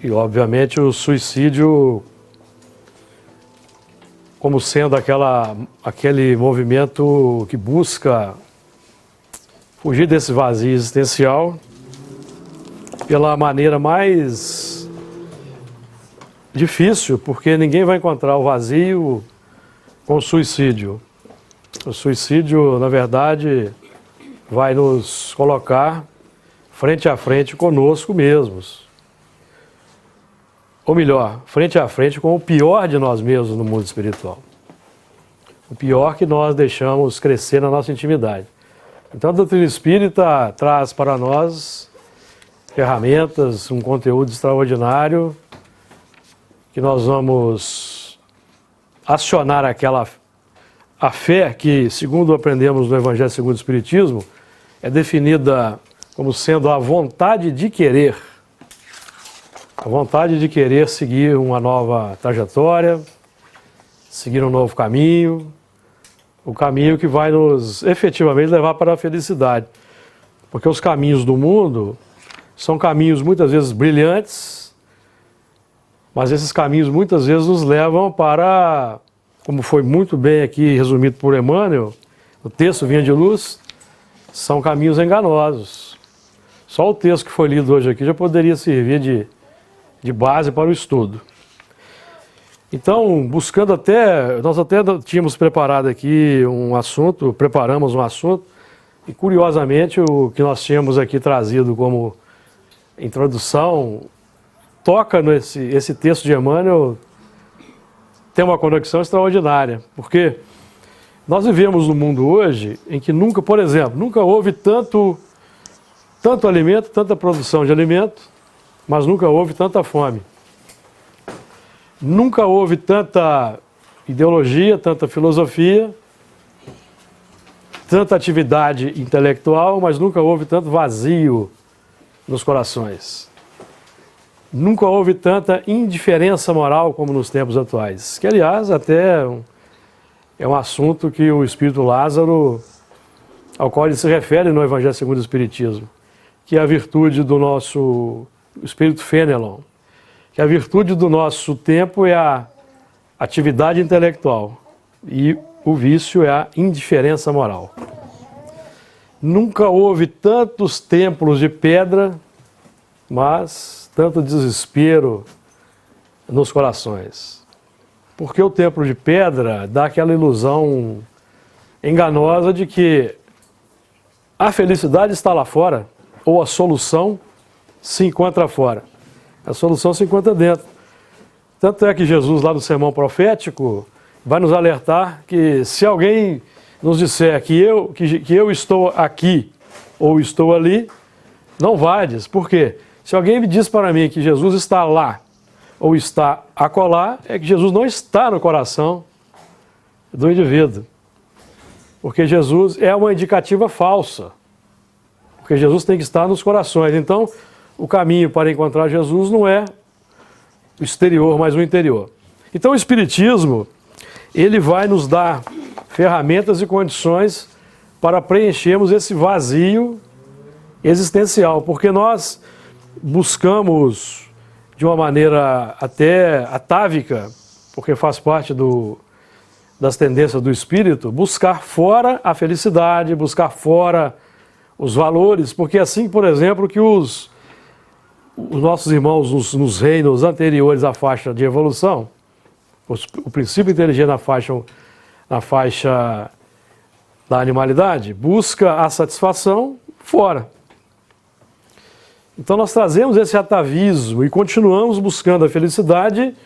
E, obviamente, o suicídio como sendo aquele movimento que busca fugir desse vazio existencial pela maneira mais difícil, porque ninguém vai encontrar o vazio com o suicídio. O suicídio, na verdade, vai nos colocar frente a frente conosco mesmos. Ou melhor, frente a frente com o pior de nós mesmos no mundo espiritual. O pior que nós deixamos crescer na nossa intimidade. Então a doutrina espírita traz para nós ferramentas, um conteúdo extraordinário que nós vamos acionar a fé que, segundo aprendemos no Evangelho segundo o Espiritismo, é definida como sendo a vontade de querer. A vontade de querer seguir uma nova trajetória, seguir um novo caminho, o caminho que vai nos efetivamente levar para a felicidade. Porque os caminhos do mundo são caminhos muitas vezes brilhantes, mas esses caminhos muitas vezes nos levam para, como foi muito bem aqui resumido por Emmanuel, o texto Vinha de Luz, são caminhos enganosos. Só o texto que foi lido hoje aqui já poderia servir de base para o estudo. Então, nós até tínhamos preparado aqui preparamos um assunto, e curiosamente o que nós tínhamos aqui trazido como introdução, toca esse texto de Emmanuel, tem uma conexão extraordinária, porque nós vivemos num mundo hoje em que nunca, por exemplo, nunca houve tanto alimento, tanta produção de alimento, mas nunca houve tanta fome. Nunca houve tanta ideologia, tanta filosofia, tanta atividade intelectual, mas nunca houve tanto vazio nos corações. Nunca houve tanta indiferença moral como nos tempos atuais. Que, aliás, até é um assunto que o Espírito Lázaro, ao qual ele se refere no Evangelho segundo o Espiritismo, que é a virtude do nosso Espírito Fenelon, que a virtude do nosso tempo é a atividade intelectual e o vício é a indiferença moral. Nunca houve tantos templos de pedra, mas tanto desespero nos corações. Porque o templo de pedra dá aquela ilusão enganosa de que a felicidade está lá fora, ou a solução se encontra fora. A solução se encontra dentro. Tanto é que Jesus, lá no sermão profético, vai nos alertar que se alguém nos disser que eu estou aqui ou estou ali, não vades. Por quê? Se alguém me diz para mim que Jesus está lá ou está acolá, é que Jesus não está no coração do indivíduo. Porque Jesus é uma indicativa falsa. Porque Jesus tem que estar nos corações. Então, o caminho para encontrar Jesus não é o exterior, mas o interior. Então, o Espiritismo, ele vai nos dar ferramentas e condições para preenchermos esse vazio existencial, porque nós buscamos de uma maneira até atávica, porque faz parte das tendências do espírito, buscar fora a felicidade, buscar fora os valores, porque assim, por exemplo, que os nossos irmãos nos reinos anteriores à faixa de evolução, o princípio inteligente na faixa da animalidade, busca a satisfação fora. Então nós trazemos esse atavismo e continuamos buscando a felicidade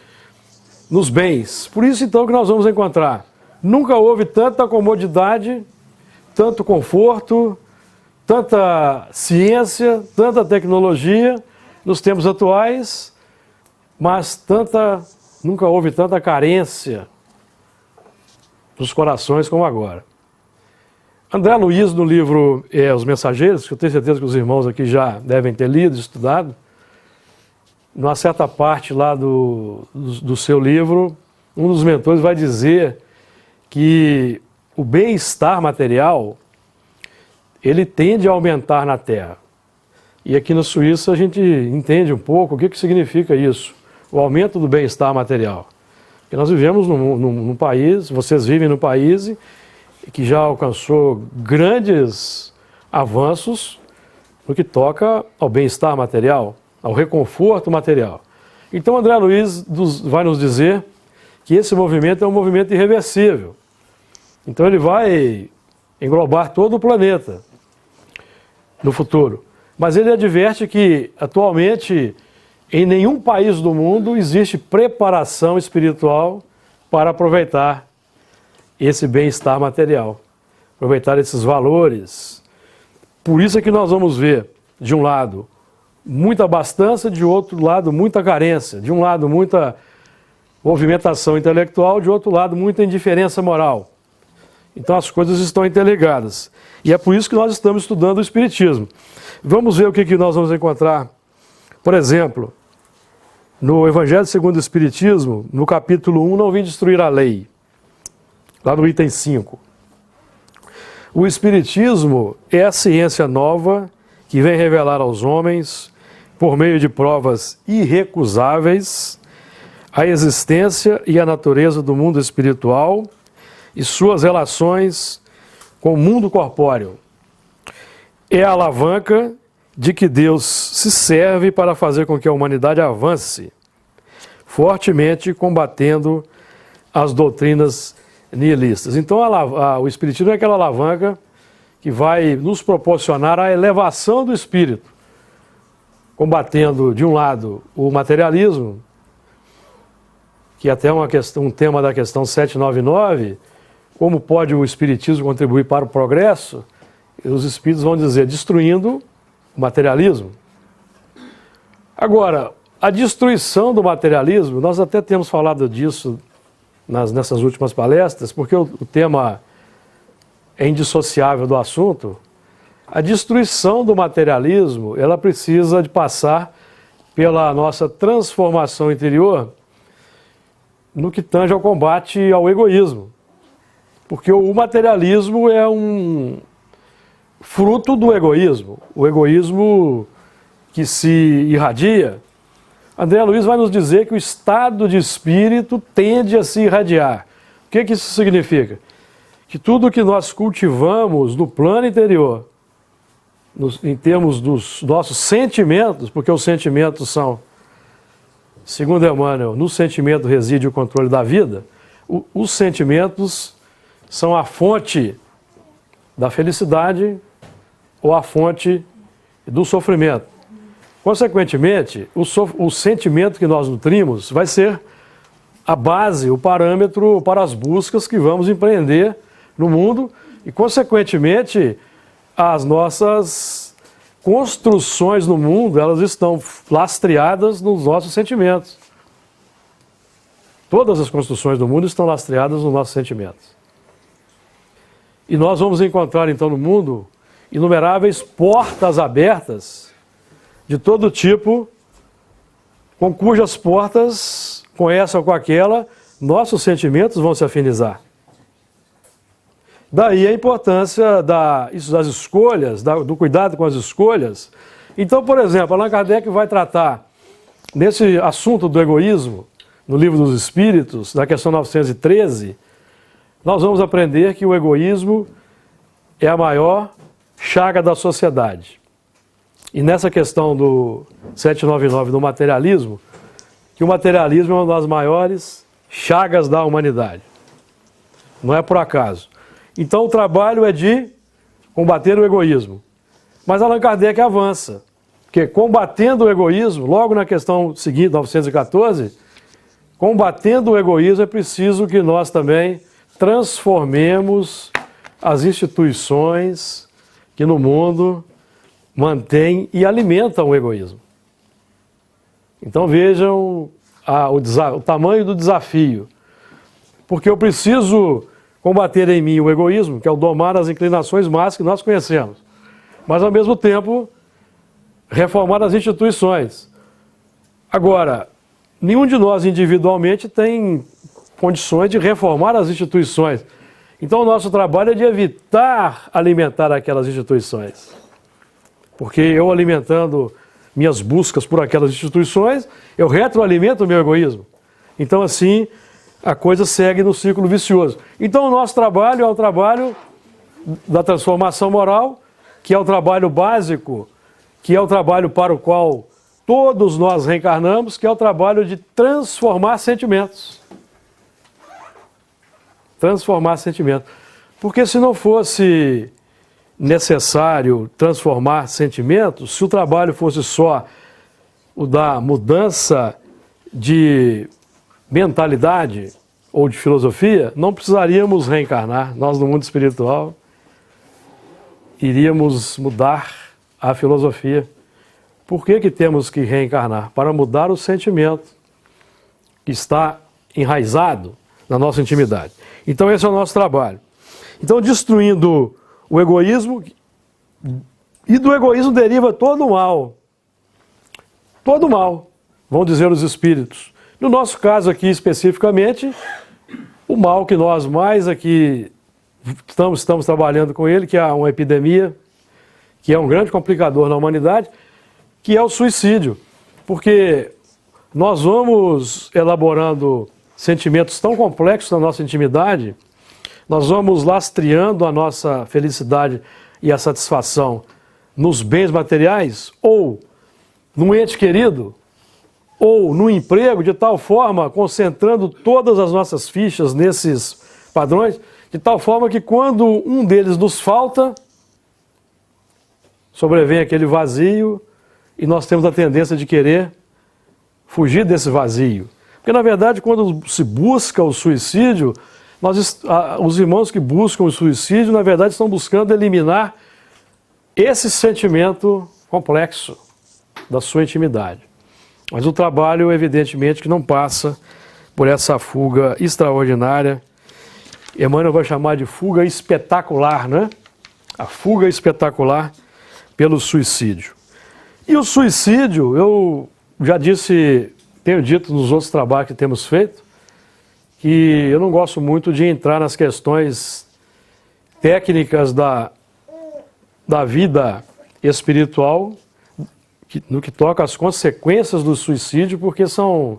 nos bens. Por isso então que nós vamos encontrar. Nunca houve tanta comodidade, tanto conforto, tanta ciência, tanta tecnologia nos tempos atuais, mas nunca houve tanta carência nos corações como agora. André Luiz, no livro Os Mensageiros, que eu tenho certeza que os irmãos aqui já devem ter lido, estudado, numa certa parte lá do seu livro, um dos mentores vai dizer que o bem-estar material, ele tende a aumentar na Terra. E aqui na Suíça a gente entende um pouco o que significa isso, o aumento do bem-estar material. Porque nós vivemos num país, vocês vivem num país que já alcançou grandes avanços no que toca ao bem-estar material, ao reconforto material. Então André Luiz vai nos dizer que esse movimento é um movimento irreversível. Então ele vai englobar todo o planeta no futuro. Mas ele adverte que, atualmente, em nenhum país do mundo existe preparação espiritual para aproveitar esse bem-estar material, aproveitar esses valores. Por isso é que nós vamos ver, de um lado, muita abastança, de outro lado, muita carência, de um lado, muita movimentação intelectual, de outro lado, muita indiferença moral. Então as coisas estão interligadas. E é por isso que nós estamos estudando o Espiritismo. Vamos ver o que nós vamos encontrar, por exemplo, no Evangelho segundo o Espiritismo, no capítulo 1, Não vim destruir a lei, lá no item 5. O Espiritismo é a ciência nova que vem revelar aos homens, por meio de provas irrecusáveis, a existência e a natureza do mundo espiritual e suas relações com o mundo corpóreo. É a alavanca de que Deus se serve para fazer com que a humanidade avance, fortemente combatendo as doutrinas nihilistas. Então o Espiritismo é aquela alavanca que vai nos proporcionar a elevação do espírito, combatendo, de um lado, o materialismo, que é até um tema da questão 799, como pode o Espiritismo contribuir para o progresso? E os Espíritos vão dizer, destruindo o materialismo. Agora, a destruição do materialismo, nós até temos falado disso nessas últimas palestras, porque o tema é indissociável do assunto. A destruição do materialismo, ela precisa de passar pela nossa transformação interior no que tange ao combate ao egoísmo. Porque o materialismo é um fruto do egoísmo, o egoísmo que se irradia. André Luiz vai nos dizer que o estado de espírito tende a se irradiar. O que isso significa? Que tudo que nós cultivamos no plano interior, em termos dos nossos sentimentos, porque os sentimentos são, segundo Emmanuel, no sentimento reside o controle da vida, os sentimentos são a fonte da felicidade ou a fonte do sofrimento. Consequentemente, o sentimento que nós nutrimos vai ser a base, o parâmetro para as buscas que vamos empreender no mundo e, consequentemente, as nossas construções no mundo, elas estão lastreadas nos nossos sentimentos. Todas as construções do mundo estão lastreadas nos nossos sentimentos. E nós vamos encontrar, então, no mundo, inumeráveis portas abertas de todo tipo, com cujas portas, com essa ou com aquela, nossos sentimentos vão se afinizar. Daí a importância das escolhas, do cuidado com as escolhas. Então, por exemplo, Allan Kardec vai tratar, nesse assunto do egoísmo, no Livro dos Espíritos, na questão 913, nós vamos aprender que o egoísmo é a maior chaga da sociedade. E nessa questão do 799 do materialismo, que o materialismo é uma das maiores chagas da humanidade. Não é por acaso. Então o trabalho é de combater o egoísmo. Mas Allan Kardec avança, porque combatendo o egoísmo, logo na questão seguinte, 914, combatendo o egoísmo é preciso que nós também transformemos as instituições que no mundo mantêm e alimentam o egoísmo. Então vejam o tamanho do desafio. Porque eu preciso combater em mim o egoísmo, que é o domar as inclinações más que nós conhecemos. Mas ao mesmo tempo, reformar as instituições. Agora, nenhum de nós individualmente tem condições de reformar as instituições. Então o nosso trabalho é de evitar alimentar aquelas instituições. Porque eu alimentando minhas buscas por aquelas instituições, eu retroalimento o meu egoísmo. Então, assim, a coisa segue no círculo vicioso. Então, o nosso trabalho é o trabalho da transformação moral, que é o trabalho básico, que é o trabalho para o qual todos nós reencarnamos, que é o trabalho de transformar sentimentos. Transformar sentimentos. Porque se não fosse necessário transformar sentimentos, se o trabalho fosse só o da mudança de mentalidade ou de filosofia, não precisaríamos reencarnar. Nós, no mundo espiritual, iríamos mudar a filosofia. Por que temos que reencarnar? Para mudar o sentimento que está enraizado na nossa intimidade. Então esse é o nosso trabalho. Então, destruindo o egoísmo, e do egoísmo deriva todo o mal. Todo o mal, vão dizer os espíritos. No nosso caso aqui, especificamente, o mal que nós mais aqui estamos trabalhando com ele, que é uma epidemia, que é um grande complicador na humanidade, que é o suicídio. Porque nós vamos elaborando sentimentos tão complexos na nossa intimidade, nós vamos lastreando a nossa felicidade e a satisfação nos bens materiais, ou num ente querido, ou no emprego, de tal forma, concentrando todas as nossas fichas nesses padrões, de tal forma que quando um deles nos falta, sobrevém aquele vazio e nós temos a tendência de querer fugir desse vazio. Porque, na verdade, quando se busca o suicídio, os irmãos que buscam o suicídio, na verdade, estão buscando eliminar esse sentimento complexo da sua intimidade. Mas o trabalho, evidentemente, que não passa por essa fuga extraordinária. Emmanuel vai chamar de fuga espetacular, né? A fuga espetacular pelo suicídio. E o suicídio, eu já disse, tenho dito nos outros trabalhos que temos feito, que eu não gosto muito de entrar nas questões técnicas da vida espiritual, no que toca às consequências do suicídio, porque são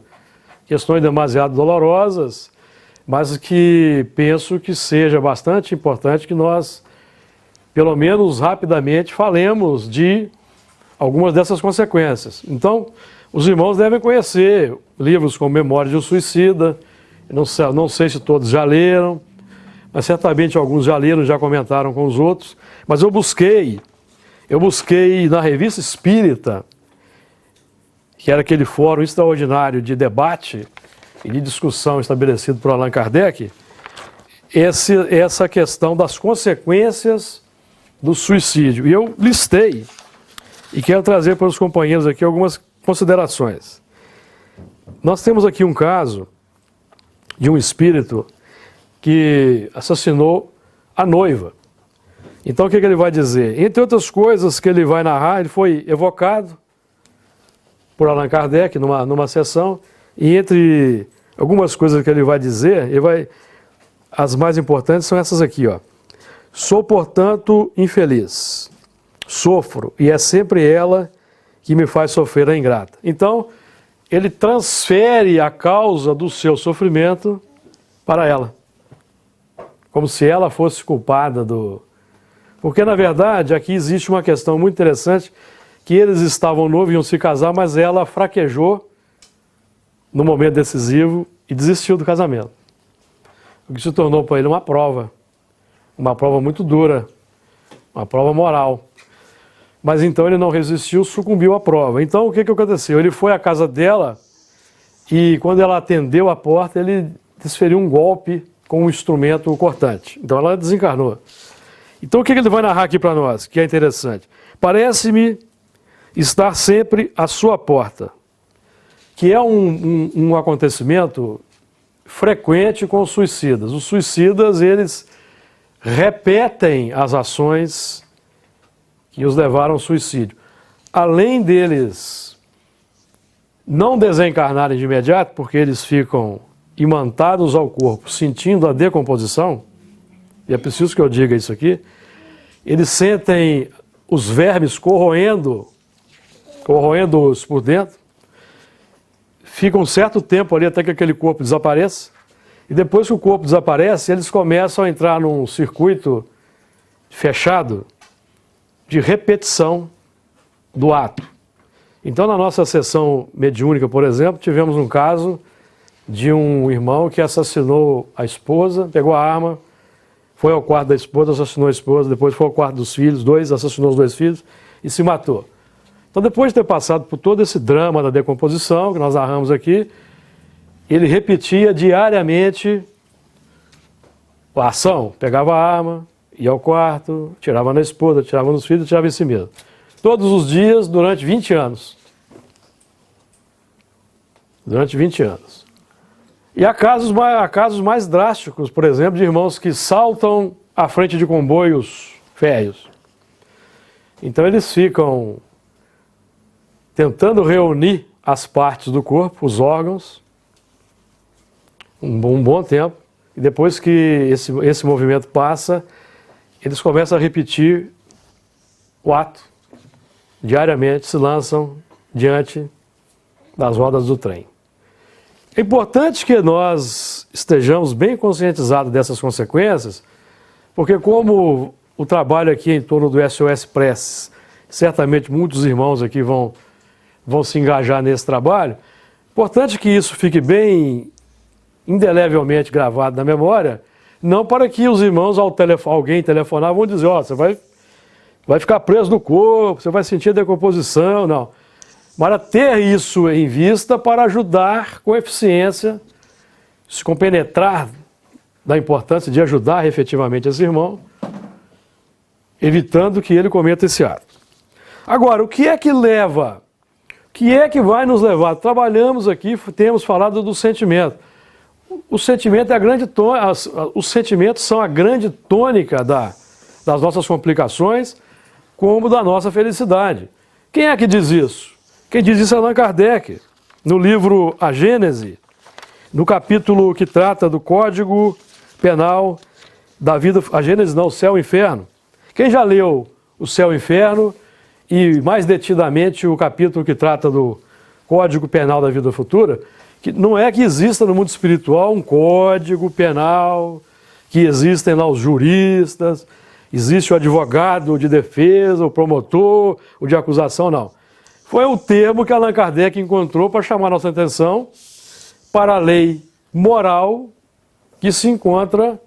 questões demasiado dolorosas, mas que penso que seja bastante importante que nós, pelo menos rapidamente, falemos de algumas dessas consequências. Então, os irmãos devem conhecer livros como Memória de um Suicida. Não sei se todos já leram, mas certamente alguns já leram, já comentaram com os outros. Mas eu busquei na Revista Espírita, que era aquele fórum extraordinário de debate e de discussão estabelecido por Allan Kardec, essa questão das consequências do suicídio. E eu listei, e quero trazer para os companheiros aqui algumas considerações. Nós temos aqui um caso de um espírito que assassinou a noiva. Então o que ele vai dizer? Entre outras coisas que ele vai narrar, ele foi evocado por Allan Kardec numa sessão, e entre algumas coisas que ele vai dizer, as mais importantes são essas aqui, ó. Sou, portanto, infeliz. Sofro, e é sempre ela que me faz sofrer a ingrata. Então, ele transfere a causa do seu sofrimento para ela. Como se ela fosse culpada do... Porque, na verdade, aqui existe uma questão muito interessante, que eles estavam noivos e iam se casar, mas ela fraquejou no momento decisivo e desistiu do casamento. O que se tornou para ele uma prova muito dura, uma prova moral. Mas então ele não resistiu, sucumbiu à prova. Então o que aconteceu? Ele foi à casa dela e quando ela atendeu a porta, ele desferiu um golpe com um instrumento cortante. Então ela desencarnou. Então o que ele vai narrar aqui para nós, que é interessante? Parece-me estar sempre à sua porta, que é um acontecimento frequente com os suicidas. Os suicidas, eles repetem as ações que os levaram ao suicídio. Além deles não desencarnarem de imediato, porque eles ficam imantados ao corpo, sentindo a decomposição, e é preciso que eu diga isso aqui, eles sentem os vermes corroendo-os por dentro, fica um certo tempo ali até que aquele corpo desapareça, e depois que o corpo desaparece, eles começam a entrar num circuito fechado de repetição do ato. Então, na nossa sessão mediúnica, por exemplo, tivemos um caso de um irmão que assassinou a esposa, pegou a arma, foi ao quarto da esposa, assassinou a esposa, depois foi ao quarto dos filhos, assassinou os 2 filhos e se matou. Então, depois de ter passado por todo esse drama da decomposição, que nós narramos aqui, ele repetia diariamente a ação, pegava a arma, ia ao quarto, tirava na esposa, tirava nos filhos, tirava em si mesmo. Todos os dias, durante 20 anos. Durante 20 anos. E há casos mais drásticos, por exemplo, de irmãos que saltam à frente de comboios férreos. Então eles ficam tentando reunir as partes do corpo, os órgãos, um bom tempo, e depois que esse movimento passa, eles começam a repetir o ato. Diariamente se lançam diante das rodas do trem. É importante que nós estejamos bem conscientizados dessas consequências, porque como o trabalho aqui em torno do SOS Preces, certamente muitos irmãos aqui vão se engajar nesse trabalho, importante que isso fique bem indelevelmente gravado na memória, não para que os irmãos, alguém telefonar, vão dizer, você vai ficar preso no corpo, você vai sentir a decomposição, não. Mas ter isso em vista para ajudar com eficiência, se compenetrar da importância de ajudar efetivamente esse irmão, evitando que ele cometa esse ato. Agora, o que é que vai nos levar? Trabalhamos aqui, temos falado do sentimento. O sentimento é os sentimentos são a grande tônica das nossas complicações, como da nossa felicidade. Quem é que diz isso? Quem diz isso é Allan Kardec, no livro A Gênese, no capítulo que trata do Código Penal da vida. A Gênese não, o Céu e o Inferno. Quem já leu o Céu e o Inferno e mais detidamente o capítulo que trata do Código Penal da vida futura, que não é que exista no mundo espiritual um código penal, que existem lá os juristas, existe o advogado de defesa, o promotor, o de acusação, não. Foi o termo que Allan Kardec encontrou para chamar nossa atenção para a lei moral que se encontra,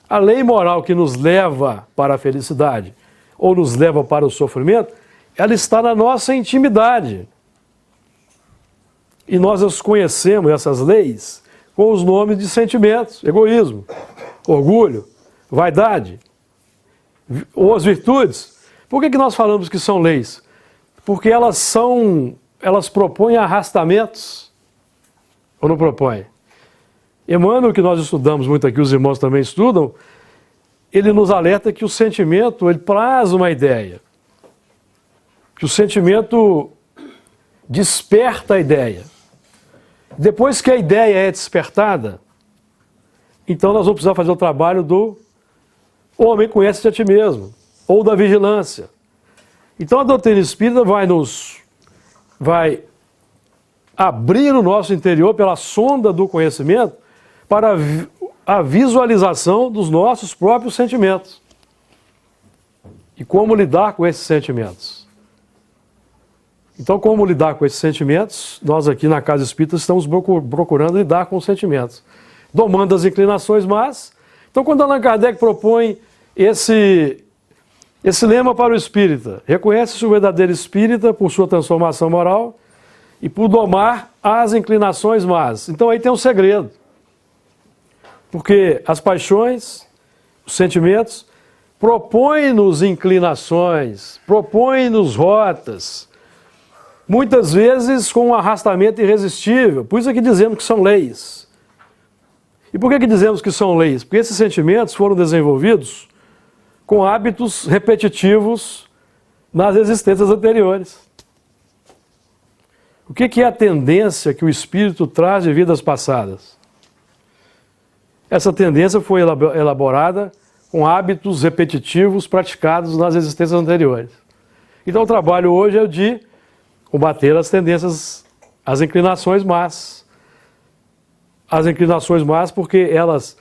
a lei moral que nos leva para a felicidade ou nos leva para o sofrimento, ela está na nossa intimidade. E nós conhecemos essas leis com os nomes de sentimentos: egoísmo, orgulho, vaidade, ou as virtudes. Por que nós falamos que são leis? Porque elas propõem arrastamentos, ou não propõem? Emmanuel, que nós estudamos muito aqui, os irmãos também estudam, ele nos alerta que o sentimento, ele traz uma ideia. Que o sentimento desperta a ideia. Depois que a ideia é despertada, então nós vamos precisar fazer o trabalho do homem conhece-te a ti mesmo, ou da vigilância. Então a doutrina espírita vai abrir o nosso interior pela sonda do conhecimento para a visualização dos nossos próprios sentimentos. E como lidar com esses sentimentos. Então, como lidar com esses sentimentos? Nós aqui na Casa Espírita estamos procurando lidar com os sentimentos, domando as inclinações más. Então, quando Allan Kardec propõe esse lema para o espírita, reconhece-se o verdadeiro espírita por sua transformação moral e por domar as inclinações más. Então aí tem um segredo. Porque as paixões, os sentimentos, propõem-nos inclinações, propõem-nos rotas, muitas vezes com um arrastamento irresistível. Por isso é que dizemos que são leis. E por que dizemos que são leis? Porque esses sentimentos foram desenvolvidos com hábitos repetitivos nas existências anteriores. O que é a tendência que o espírito traz de vidas passadas? Essa tendência foi elaborada com hábitos repetitivos praticados nas existências anteriores. Então o trabalho hoje é o de combater as tendências, as inclinações más. As inclinações más porque elas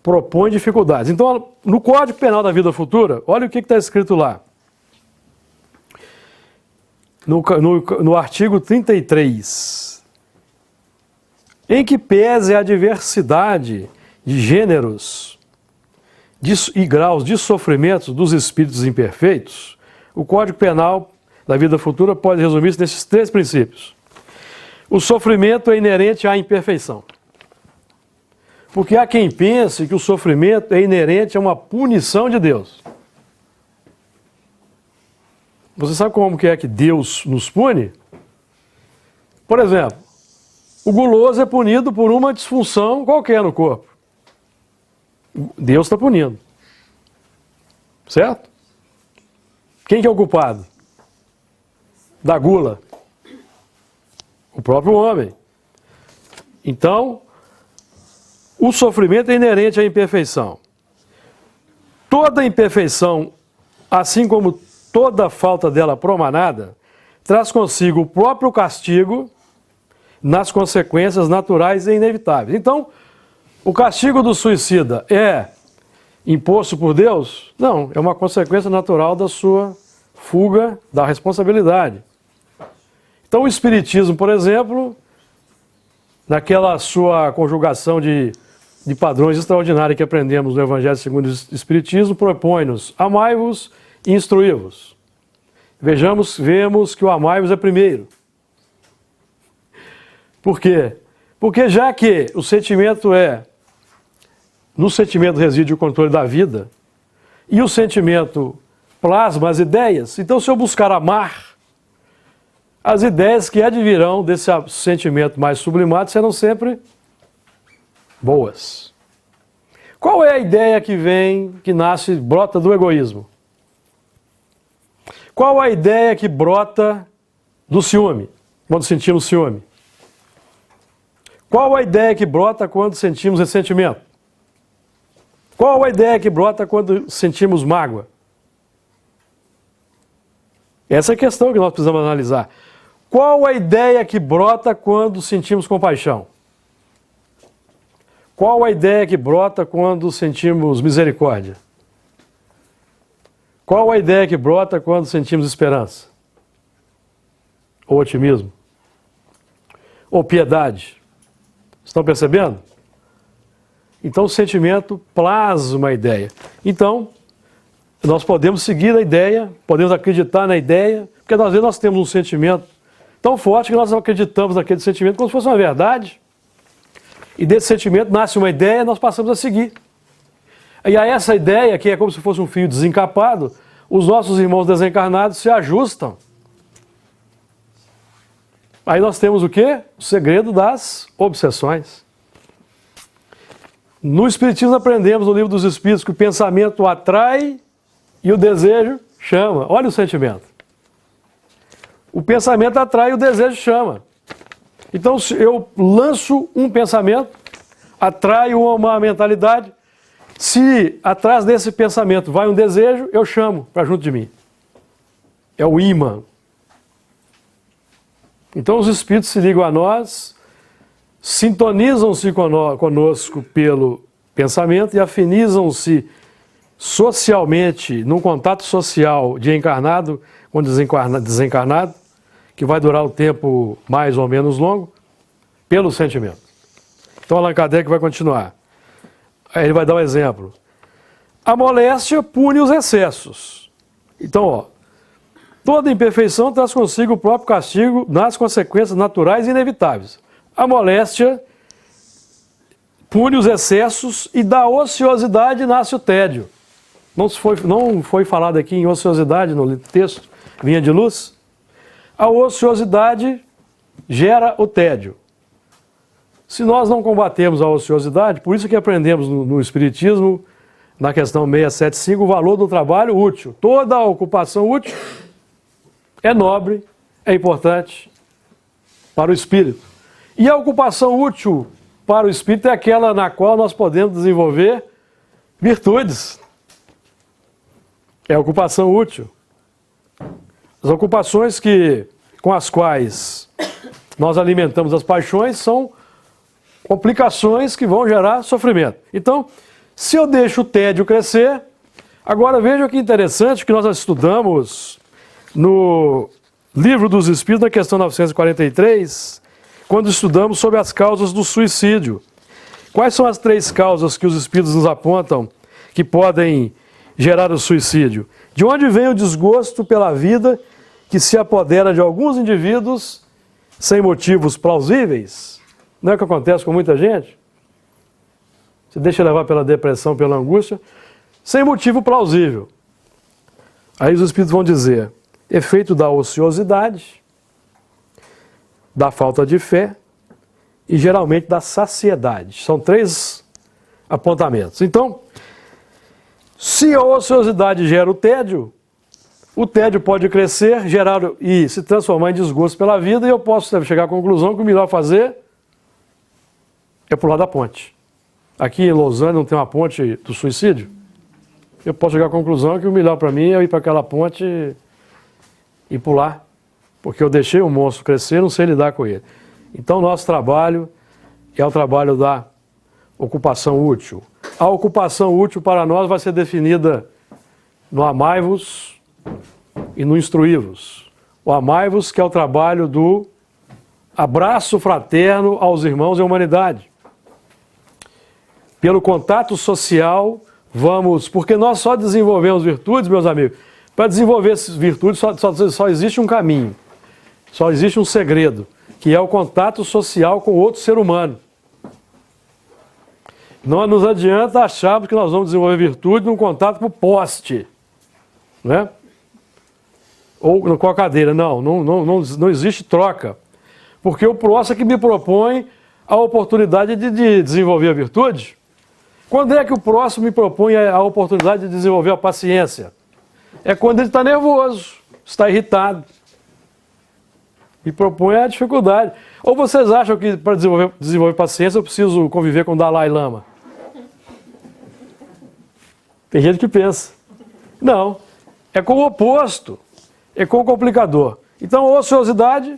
propõem dificuldades. Então, no Código Penal da Vida Futura, olha o que está escrito lá. No artigo 33, em que pese a diversidade de gêneros e graus de sofrimento dos espíritos imperfeitos, o Código Penal da Vida Futura pode resumir-se nesses 3 princípios. O sofrimento é inerente à imperfeição. Porque há quem pense que o sofrimento é inerente a uma punição de Deus. Você sabe como que é que Deus nos pune? Por exemplo, o guloso é punido por uma disfunção qualquer no corpo. Deus está punindo. Certo? Quem que é o culpado da gula? O próprio homem. Então, o sofrimento é inerente à imperfeição. Toda imperfeição, assim como toda falta dela promanada, traz consigo o próprio castigo nas consequências naturais e inevitáveis. Então, o castigo do suicida é imposto por Deus? Não, é uma consequência natural da sua fuga da responsabilidade. Então, o Espiritismo, por exemplo, naquela sua conjugação de padrões extraordinários que aprendemos no Evangelho segundo o Espiritismo, propõe-nos: amai-vos e instruí-vos. Vemos que o amai-vos é primeiro. Por quê? Porque já que o sentimento no sentimento reside o controle da vida, e o sentimento plasma as ideias, então se eu buscar amar, as ideias que advirão desse sentimento mais sublimado serão sempre boas. Qual é a ideia que nasce, brota do egoísmo? Qual a ideia que brota do ciúme, quando sentimos ciúme? Qual a ideia que brota quando sentimos ressentimento? Qual a ideia que brota quando sentimos mágoa? Essa é a questão que nós precisamos analisar. Qual a ideia que brota quando sentimos compaixão? Qual a ideia que brota quando sentimos misericórdia? Qual a ideia que brota quando sentimos esperança? Ou otimismo? Ou piedade? Estão percebendo? Então o sentimento plasma uma ideia. Então, nós podemos seguir a ideia, podemos acreditar na ideia, porque às vezes nós temos um sentimento tão forte que nós acreditamos naquele sentimento como se fosse uma verdade. E desse sentimento nasce uma ideia e nós passamos a seguir. E a essa ideia, que é como se fosse um fio desencapado, os nossos irmãos desencarnados se ajustam. Aí nós temos o quê? O segredo das obsessões. No Espiritismo aprendemos no Livro dos Espíritos que o pensamento atrai e o desejo chama. Olha o sentimento. O pensamento atrai e o desejo chama. Então, se eu lanço um pensamento, atraio uma mentalidade. Se atrás desse pensamento vai um desejo, eu chamo para junto de mim. É o imã. Então, os espíritos se ligam a nós, sintonizam-se conosco pelo pensamento e afinizam-se socialmente, num contato social de encarnado com desencarnado, que vai durar o tempo mais ou menos longo, pelo sentimento. Então Allan Kardec vai continuar. Aí ele vai dar um exemplo. A moléstia pune os excessos. Então, toda imperfeição traz consigo o próprio castigo nas consequências naturais e inevitáveis. A moléstia pune os excessos e da ociosidade nasce o tédio. Não foi falado aqui em ociosidade no texto Vinha de Luz? A ociosidade gera o tédio. Se nós não combatemos a ociosidade, por isso que aprendemos no Espiritismo, na questão 675, o valor do trabalho útil. Toda a ocupação útil é nobre, é importante para o espírito. E a ocupação útil para o espírito é aquela na qual nós podemos desenvolver virtudes. É a ocupação útil. As ocupações com as quais nós alimentamos as paixões são complicações que vão gerar sofrimento. Então, se eu deixo o tédio crescer, agora veja que interessante que nós estudamos no Livro dos Espíritos, na questão 943, quando estudamos sobre as causas do suicídio. Quais são as 3 causas que os Espíritos nos apontam que podem gerar o suicídio? De onde vem o desgosto pela vida que se apodera de alguns indivíduos sem motivos plausíveis? Não é o que acontece com muita gente? Se deixa levar pela depressão, pela angústia, sem motivo plausível. Aí os Espíritos vão dizer, efeito da ociosidade, da falta de fé e geralmente da saciedade. São 3 apontamentos. Então, se a ociosidade gera o tédio pode crescer, gerar e se transformar em desgosto pela vida, e eu posso chegar à conclusão que o melhor fazer é pular da ponte. Aqui em Lausanne não tem uma ponte do suicídio? Eu posso chegar à conclusão que o melhor para mim é ir para aquela ponte e pular, porque eu deixei o monstro crescer, não sei lidar com ele. Então, nosso trabalho é o trabalho da ocupação útil. A ocupação útil para nós vai ser definida no amai-vos e no instruí-vos. O amai-vos, que é o trabalho do abraço fraterno aos irmãos e à humanidade. Pelo contato social, porque nós só desenvolvemos virtudes, meus amigos. Para desenvolver essas virtudes só existe um caminho, só existe um segredo, que é o contato social com outro ser humano. Não nos adianta acharmos que nós vamos desenvolver virtude num contato com o poste, né? Ou com a cadeira. Não existe troca. Porque o próximo é que me propõe a oportunidade de desenvolver a virtude. Quando é que o próximo me propõe a oportunidade de desenvolver a paciência? É quando ele está nervoso, está irritado. Me propõe a dificuldade. Ou vocês acham que para desenvolver paciência eu preciso conviver com o Dalai Lama? Tem gente que pensa. Não, é com o oposto, é com o complicador. Então, ociosidade,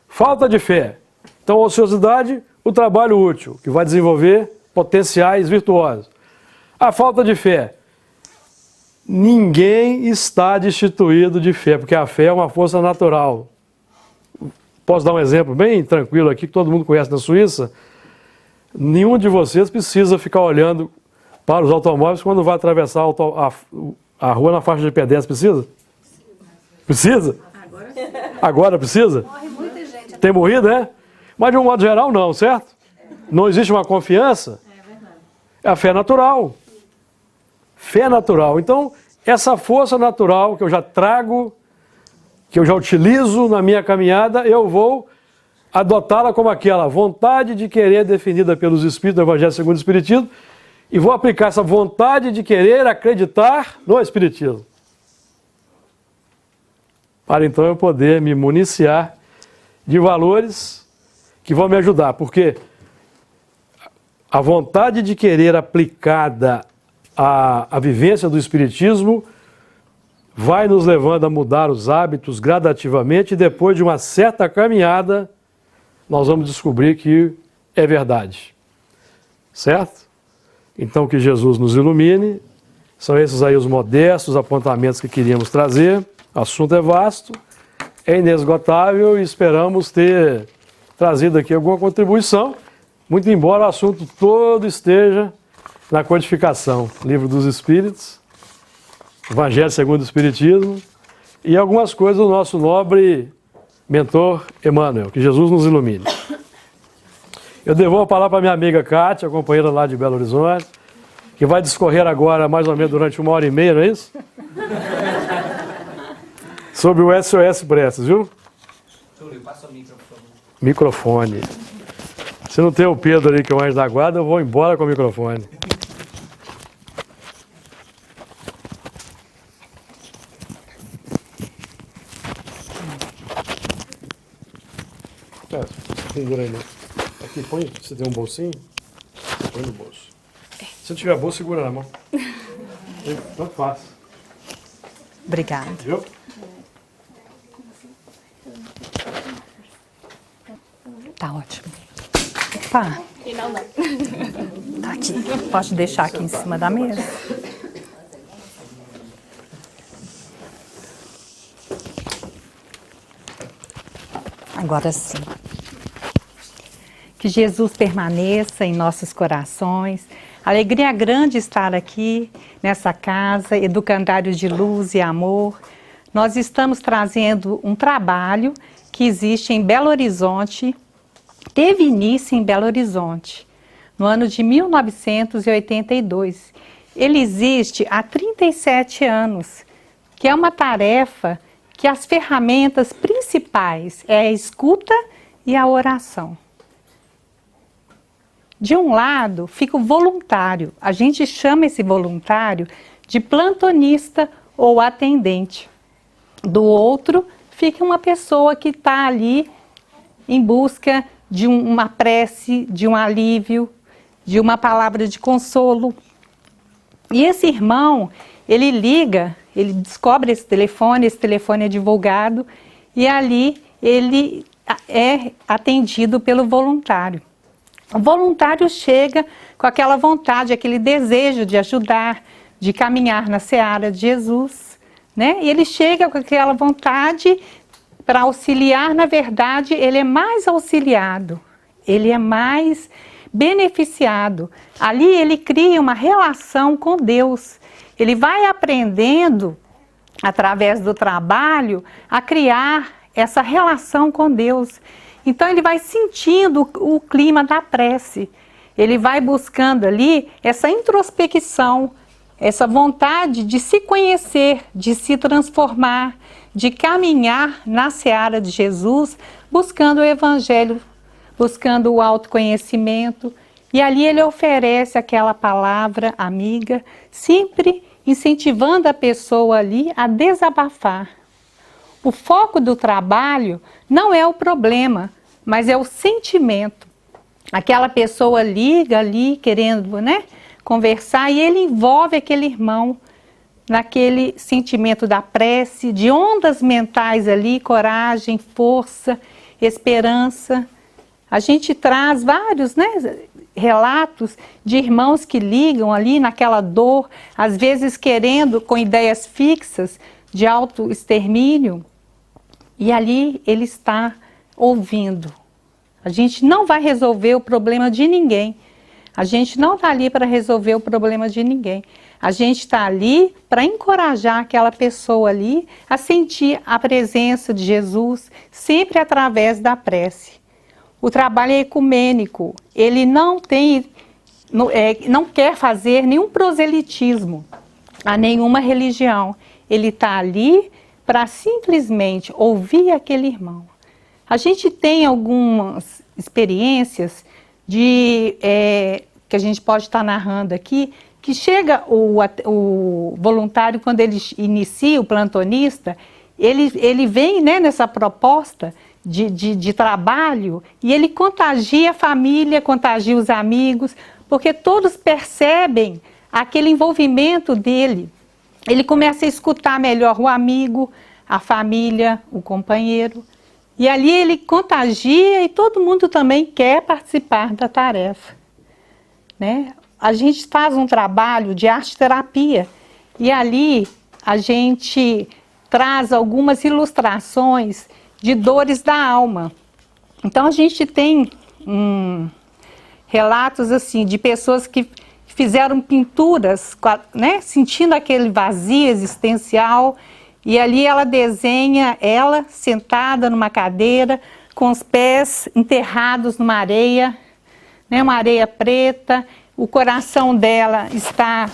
falta de fé. Então, ociosidade, o trabalho útil, que vai desenvolver potenciais virtuosos. A falta de fé. Ninguém está destituído de fé, porque a fé é uma força natural. Posso dar um exemplo bem tranquilo aqui, que todo mundo conhece na Suíça? Nenhum de vocês precisa ficar olhando para os automóveis quando vai atravessar a rua na faixa de pedestre. Precisa? Precisa? Agora precisa? Morre muita gente. Tem morrido, né? Mas de um modo geral não, certo? Não existe uma confiança? É verdade. É a fé natural. Fé natural. Então, essa força natural que eu já trago, que eu já utilizo na minha caminhada, eu vou adotá-la como aquela vontade de querer definida pelos Espíritos do Evangelho segundo o Espiritismo, e vou aplicar essa vontade de querer acreditar no Espiritismo. Para então eu poder me municiar de valores que vão me ajudar, porque a vontade de querer aplicada à vivência do Espiritismo vai nos levando a mudar os hábitos gradativamente, e depois de uma certa caminhada nós vamos descobrir que é verdade. Certo? Então que Jesus nos ilumine. São esses aí os modestos apontamentos que queríamos trazer. O assunto é vasto, é inesgotável e esperamos ter trazido aqui alguma contribuição, muito embora o assunto todo esteja na codificação, Livro dos Espíritos, Evangelho segundo o Espiritismo e algumas coisas do nosso nobre mentor Emmanuel. Que Jesus nos ilumine. Eu devolvo a palavra para minha amiga Kátia, companheira lá de Belo Horizonte, que vai discorrer agora mais ou menos durante 1h30, não é isso? Sobre o SOS Preces, viu? Túlio, passa o microfone. Microfone. Se não tem o Pedro ali, que é o anjo da guarda, eu vou embora com o microfone. Segura aí, né? Aqui, põe. Você tem um bolsinho? Põe no bolso. Se não tiver bolso, segura na mão. Tanto faz. Obrigada. Viu? Tá ótimo. Opa. E não. Tá aqui. Pode deixar aqui em cima da mesa. Agora sim. Que Jesus permaneça em nossos corações. Alegria grande estar aqui nessa casa, educandário de luz e amor. Nós estamos trazendo um trabalho que existe em Belo Horizonte, teve início em Belo Horizonte, no ano de 1982. Ele existe há 37 anos, que é uma tarefa que as ferramentas principais é a escuta e a oração. De um lado, fica o voluntário. A gente chama esse voluntário de plantonista ou atendente. Do outro, fica uma pessoa que está ali em busca de uma prece, de um alívio, de uma palavra de consolo. E esse irmão, ele liga, ele descobre esse telefone é divulgado, e ali ele é atendido pelo voluntário. O voluntário chega com aquela vontade, aquele desejo de ajudar, de caminhar na seara de Jesus, né? E ele chega com aquela vontade para auxiliar. Na verdade, ele é mais auxiliado, ele é mais beneficiado. Ali ele cria uma relação com Deus. Ele vai aprendendo, através do trabalho, a criar essa relação com Deus. Então ele vai sentindo o clima da prece, ele vai buscando ali essa introspecção, essa vontade de se conhecer, de se transformar, de caminhar na seara de Jesus, buscando o Evangelho, buscando o autoconhecimento. E ali ele oferece aquela palavra amiga, sempre incentivando a pessoa ali a desabafar. O foco do trabalho não é o problema, mas é o sentimento. Aquela pessoa liga ali querendo, né, conversar, e ele envolve aquele irmão naquele sentimento da prece, de ondas mentais ali, coragem, força, esperança. A gente traz vários, né, relatos de irmãos que ligam ali naquela dor, às vezes querendo, com ideias fixas de autoextermínio, e ali ele está ouvindo. A gente não vai resolver o problema de ninguém. A gente não está ali para resolver o problema de ninguém. A gente está ali para encorajar aquela pessoa ali a sentir a presença de Jesus, sempre através da prece. O trabalho é ecumênico. Ele não quer fazer nenhum proselitismo a nenhuma religião. Ele está ali para simplesmente ouvir aquele irmão. A gente tem algumas experiências que a gente pode estar narrando aqui, que chega o voluntário, quando ele inicia, o plantonista, ele vem, né, nessa proposta de trabalho, e ele contagia a família, contagia os amigos, porque todos percebem aquele envolvimento dele. Ele começa a escutar melhor o amigo, a família, o companheiro. E ali ele contagia e todo mundo também quer participar da tarefa, né? A gente faz um trabalho de arte-terapia e ali a gente traz algumas ilustrações de dores da alma. Então a gente tem relatos assim de pessoas que fizeram pinturas, né, sentindo aquele vazio existencial. E ali ela desenha ela sentada numa cadeira, com os pés enterrados numa areia, né, uma areia preta. O coração dela está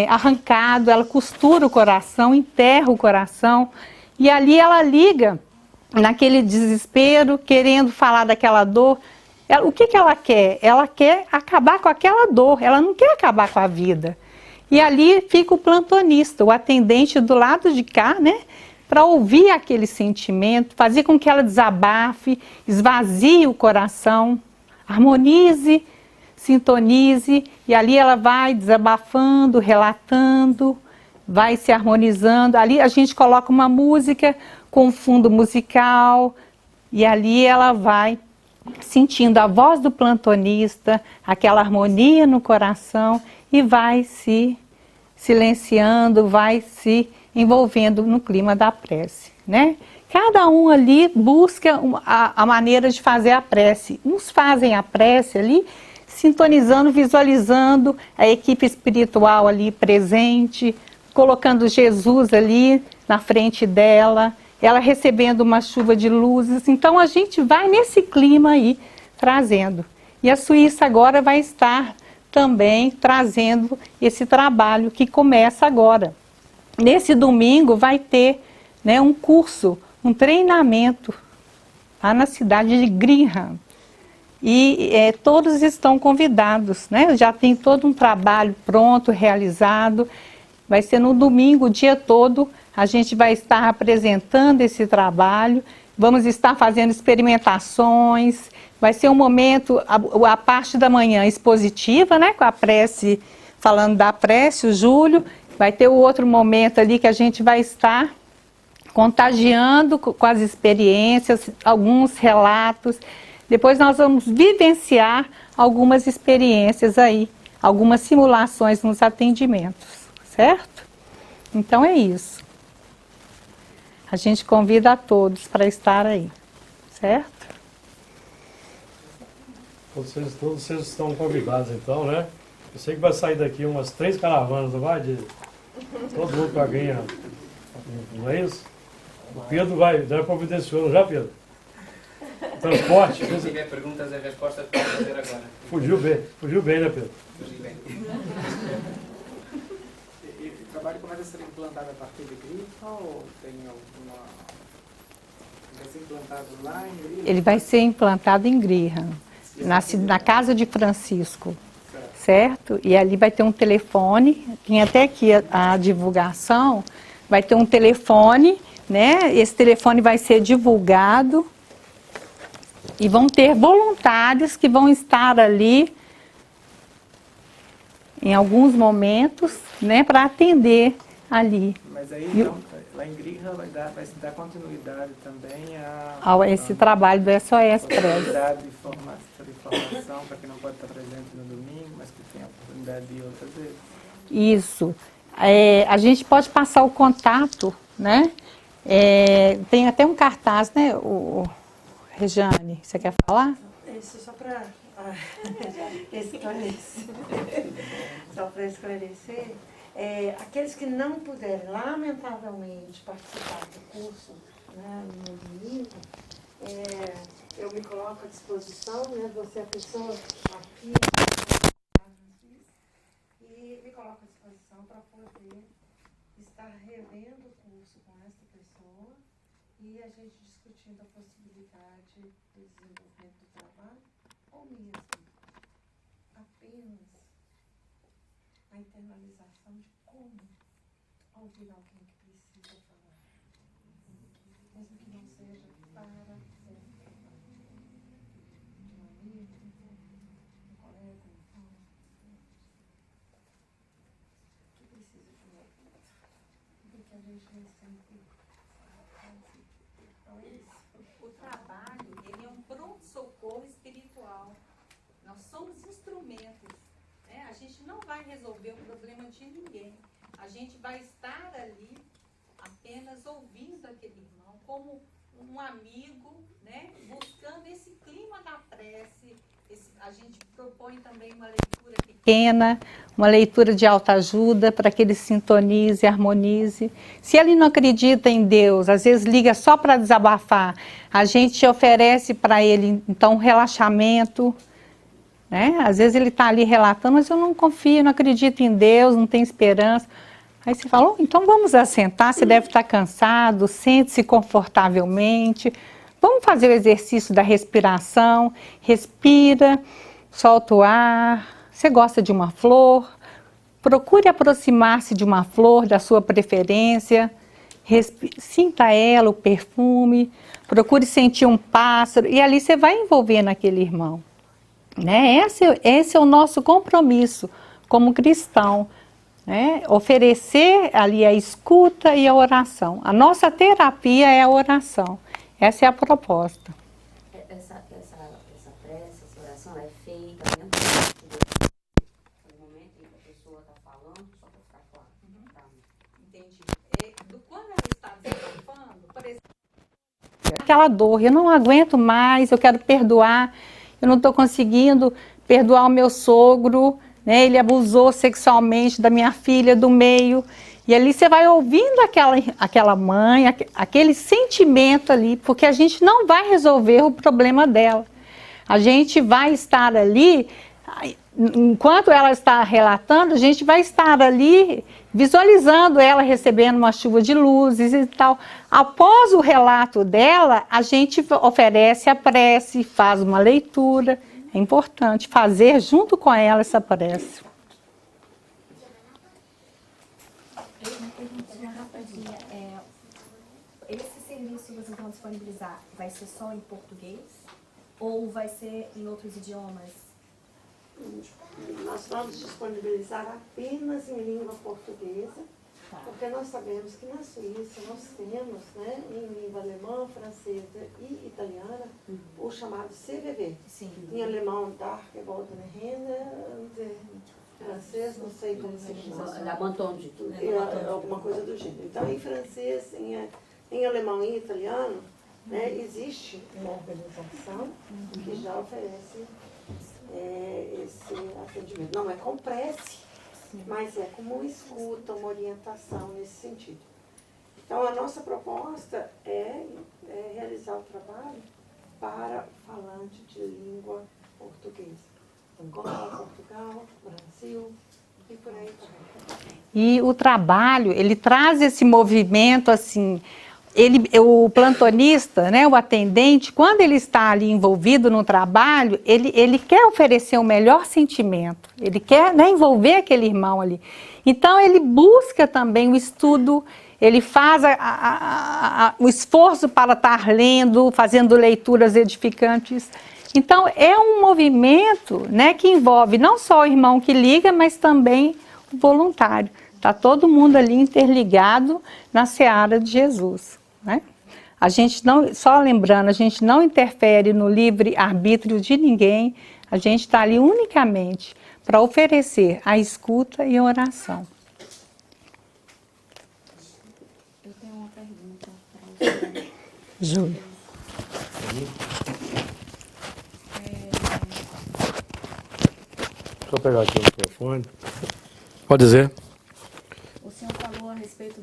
arrancado, ela costura o coração, enterra o coração. E ali ela liga naquele desespero, querendo falar daquela dor. O que ela quer? Ela quer acabar com aquela dor, ela não quer acabar com a vida. E ali fica o plantonista, o atendente do lado de cá, né, para ouvir aquele sentimento, fazer com que ela desabafe, esvazie o coração, harmonize, sintonize, e ali ela vai desabafando, relatando, vai se harmonizando. Ali a gente coloca uma música com fundo musical, e ali ela vai sentindo a voz do plantonista, aquela harmonia no coração e vai se silenciando, vai se envolvendo no clima da prece, né? Cada um ali busca a maneira de fazer a prece. Uns fazem a prece ali, sintonizando, visualizando a equipe espiritual ali presente, colocando Jesus ali na frente dela, ela recebendo uma chuva de luzes. Então a gente vai nesse clima aí, trazendo. E a Suíça agora vai estar também trazendo esse trabalho que começa agora. Nesse domingo vai ter, né, um curso, um treinamento lá na cidade de Greenham. E todos estão convidados, né? Já tem todo um trabalho pronto, realizado. Vai ser no domingo, o dia todo, a gente vai estar apresentando esse trabalho, vamos estar fazendo experimentações, vai ser um momento, a parte da manhã expositiva, né? Com a prece, falando da prece, o Júlio, vai ter o outro momento ali que a gente vai estar contagiando com as experiências, alguns relatos. Depois nós vamos vivenciar algumas experiências aí, algumas simulações nos atendimentos, certo? Então é isso. A gente convida a todos para estar aí, certo? Todos vocês estão convidados então, né? Eu sei que vai sair daqui umas 3 caravanas, não vai? Todo mundo com a grinha, não é isso? O Pedro já providenciou, não já, Pedro? Transporte. Se tiver perguntas e respostas, pode fazer agora. Fugiu bem, né, Pedro? Fugiu bem. E o trabalho começa a ser implantado a partir de Grifa ou tem alguma... Vai ser implantado lá em Grifa? Ele vai ser implantado em Griham, na casa de Francisco, certo? E ali vai ter um telefone, tem até aqui a divulgação, vai ter um telefone, né? Esse telefone vai ser divulgado e vão ter voluntários que vão estar ali em alguns momentos, né, para atender ali. Mas aí, então, lá em Grifa vai se dar continuidade também a esse trabalho do SOS Press. oportunidade de informação para quem não pode estar presente no domingo, mas que tem a oportunidade de ir outras vezes. Isso. A gente pode passar o contato, né? Tem até um cartaz, né, Regiane, você quer falar? Isso só para esclarecer. Só para esclarecer, aqueles que não puderem, lamentavelmente, participar do curso, né, no domingo, eu me coloco à disposição, né, você é a pessoa aqui, e me coloco à disposição para poder estar revendo o curso com essa pessoa e a gente discutindo a possibilidade do desenvolvimento do trabalho, ou mesmo apenas a internalização de como ouvir alguém que precisa falar, mesmo que não seja para ser um amigo, um colega, um irmão, que precisa de um ouvido, porque a gente nem sempre faz. Então é isso. O trabalho, ele é um pronto-socorro espiritual. Nós somos instrumentos, né? A gente não vai resolver o problema de ninguém. A gente vai estar ali apenas ouvindo aquele irmão como um amigo, né? Buscando esse clima da prece. A gente propõe também uma leitura pequena, uma leitura de autoajuda para que ele sintonize, harmonize. Se ele não acredita em Deus, às vezes liga só para desabafar, a gente oferece para ele, então, um relaxamento, né? Às vezes ele está ali relatando, mas eu não confio, não acredito em Deus, não tenho esperança. Aí você fala, então vamos assentar, você deve estar cansado, sente-se confortavelmente. Vamos fazer o exercício da respiração, respira, solta o ar. Você gosta de uma flor? Procure aproximar-se de uma flor da sua preferência. Sinta ela, o perfume. Procure sentir um pássaro e ali você vai envolver naquele irmão. Né? Esse é o nosso compromisso como cristão. Né? Oferecer ali a escuta e a oração. A nossa terapia é a oração. Essa é a proposta. Essa essa prece, essa oração, ela é feita dentro do momento em que a pessoa está falando, só para ficar claro. Tá? Entendi. Quando ela está desabafando, por exemplo, aquela dor, eu não aguento mais, eu quero perdoar, eu não estou conseguindo perdoar o meu sogro, né? Ele abusou sexualmente da minha filha do meio. E ali você vai ouvindo aquela mãe, aquele sentimento ali, porque a gente não vai resolver o problema dela. A gente vai estar ali, enquanto ela está relatando, a gente vai estar ali visualizando ela recebendo uma chuva de luzes e tal. Após o relato dela, a gente oferece a prece, faz uma leitura. É importante fazer junto com ela essa prece. Esse serviço que vocês vão disponibilizar vai ser só em português? Ou vai ser em outros idiomas? Nós vamos disponibilizar apenas em língua portuguesa, porque nós sabemos que na Suíça nós temos, né, em língua alemã, francesa e italiana, o chamado CVV. Sim. Em alemão, Dark Goldene Hände, francês, não sei como se chama. Lamantonde. Alguma coisa do gênero. Então, em francês, em alemão e italiano, né, existe uma organização que já oferece esse atendimento. Não é com prece, mas é como uma escuta, uma orientação nesse sentido. Então, a nossa proposta é realizar o trabalho para falante de língua portuguesa. Angola, Portugal, Brasil e por aí vai. E o trabalho, ele traz esse movimento assim, o plantonista, né, o atendente, quando ele está ali envolvido no trabalho, ele quer oferecer o melhor sentimento, ele quer, né, envolver aquele irmão ali. Então ele busca também o estudo, ele faz o esforço para estar lendo, fazendo leituras edificantes. Então é um movimento, né, que envolve não só o irmão que liga, mas também o voluntário. Está todo mundo ali interligado na seara de Jesus, né? A gente não, só lembrando, a gente não interfere no livre-arbítrio de ninguém, a gente está ali unicamente para oferecer a escuta e a oração. Eu tenho uma pergunta para você. Júlia. Deixa eu pegar aqui o microfone. Pode dizer. O senhor falou a respeito